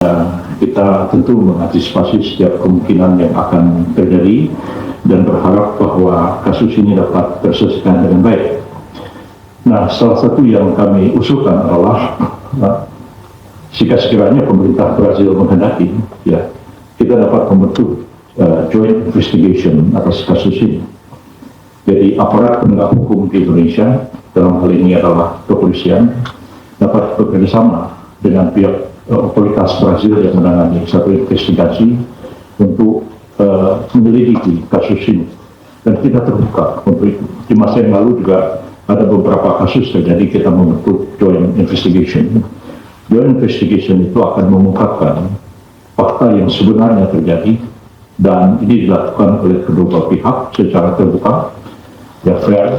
Kita tentu mengantisipasi setiap kemungkinan yang akan terjadi dan berharap bahwa kasus ini dapat terselesaikan dengan baik. Nah, salah satu yang kami usulkan adalah jika sekiranya pemerintah Brazil menghendaki, ya, kita dapat membentuk joint investigation atas kasus ini. Jadi aparat penegak hukum di Indonesia, dalam hal ini adalah kepolisian, dapat bekerjasama dengan pihak otoritas Brazil yang menangani satu investigasi untuk menyelidiki kasus ini. Dan kita terbuka untuk itu. Di masa yang lalu juga ada beberapa kasus terjadi, kita membentuk joint investigation. Joint investigation itu akan mengungkapkan fakta yang sebenarnya terjadi, dan ini dilakukan oleh kedua pihak secara terbuka, ya, fair,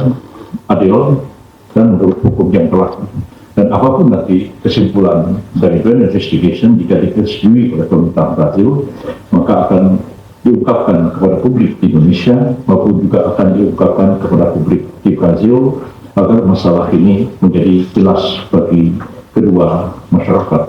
adil, dan menurut hukum yang berlaku. Dan apapun nanti kesimpulan dari joint investigation, jika disetujui oleh pemerintah Brazil, maka akan diungkapkan kepada publik di Indonesia maupun juga akan diungkapkan kepada publik di Brazil agar masalah ini menjadi jelas bagi kedua masyarakat.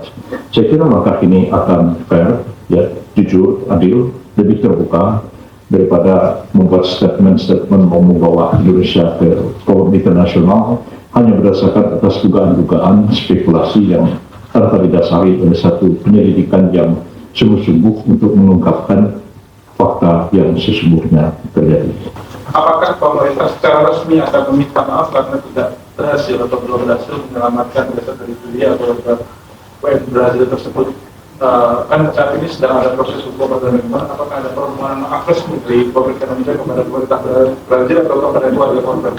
Saya kira langkah ini akan fair, ya, jujur, adil, lebih terbuka daripada membuat statement-statement mau membawa Indonesia ke forum internasional hanya berdasarkan atas dugaan-dugaan spekulasi yang tanpa didasari oleh satu penyelidikan yang sungguh-sungguh untuk mengungkapkan fakta yang sesungguhnya terjadi. Apakah pemerintah secara resmi akan meminta maaf karena tidak berhasil atau belum berhasil menyelamatkan jasad dari Julia atau WNI Brazil tersebut? Kan saat ini sedang ada proses hukum dan bagaimana, apakah ada permohonan maaf resmi dari pemerintah Indonesia kepada pemerintah Brazil atau kepada keluarga korban?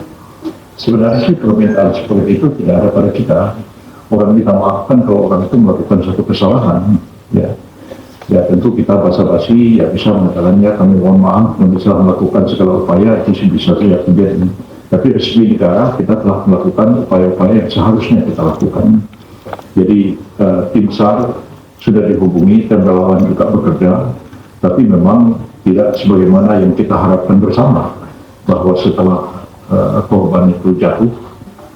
Sebenarnya sih permintaan seperti itu tidak ada pada kita. Orang kita maafkan kalau orang itu melakukan satu kesalahan, ya. Ya tentu kita basa-basi, ya bisa mengatakannya kami mohon maaf, kami telah melakukan segala upaya, itu bisa saja terjadi. Tapi resmi negara kita telah melakukan upaya-upaya yang seharusnya kita lakukan. Jadi tim SAR sudah dihubungi dan relawan juga bekerja, tapi memang tidak sebagaimana yang kita harapkan bersama, bahwa setelah korban itu jatuh,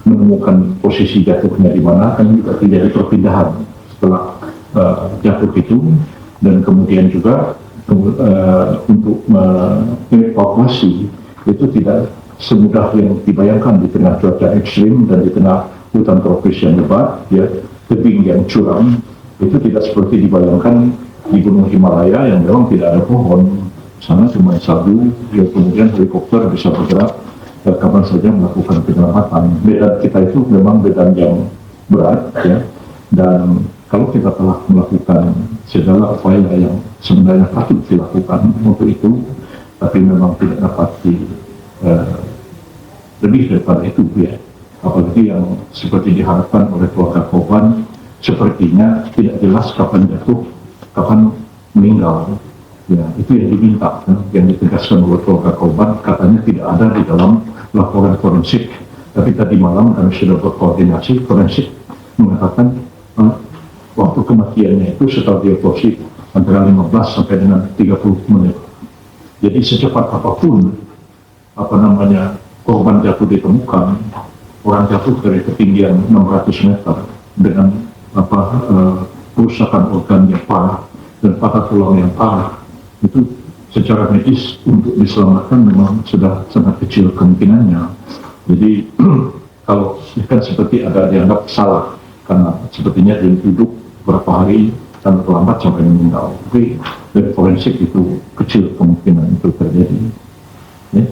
menemukan posisi jatuhnya di mana, kan juga terjadi perpindahan setelah jatuh itu, dan kemudian juga untuk mengevakuasi itu tidak semudah yang dibayangkan di tengah cuaca ekstrim dan di tengah hutan tropis yang lebat, ya, tebing yang curam, itu tidak seperti dibayangkan di Gunung Himalaya yang memang tidak ada pohon, sana cuma salju, ya, kemudian helikopter bisa bergerak kapan saja melakukan penyelamatan. Medan kita itu memang medan yang berat, ya, dan kalau kita telah melakukan segala upaya yang sebenarnya patut dilakukan untuk itu, tapi memang tidak dapat lebih daripada itu, ya. Apalagi yang seperti diharapkan oleh keluarga korban, sepertinya tidak jelas kapan jatuh, kapan meninggal. Ya, itu yang diminta, yang ditegaskan oleh keluarga korban, katanya tidak ada di dalam laporan forensik. Tapi tadi malam kami sudah berkoordinasi, forensik mengatakan waktu kematiannya itu setelah diotopsi antara 15 sampai dengan 30 menit. Jadi secepat apapun korban jatuh ditemukan, orang jatuh dari ketinggian 600 meter dengan kerusakan organ yang parah dan patah tulang yang parah, itu secara medis untuk diselamatkan memang sudah sangat kecil kemungkinannya. Jadi kalau kan seperti ada dianggap salah karena sepertinya dia duduk beberapa hari dan terlambat sampai meninggal. Tapi dari forensik itu kecil kemungkinan itu terjadi. Ya.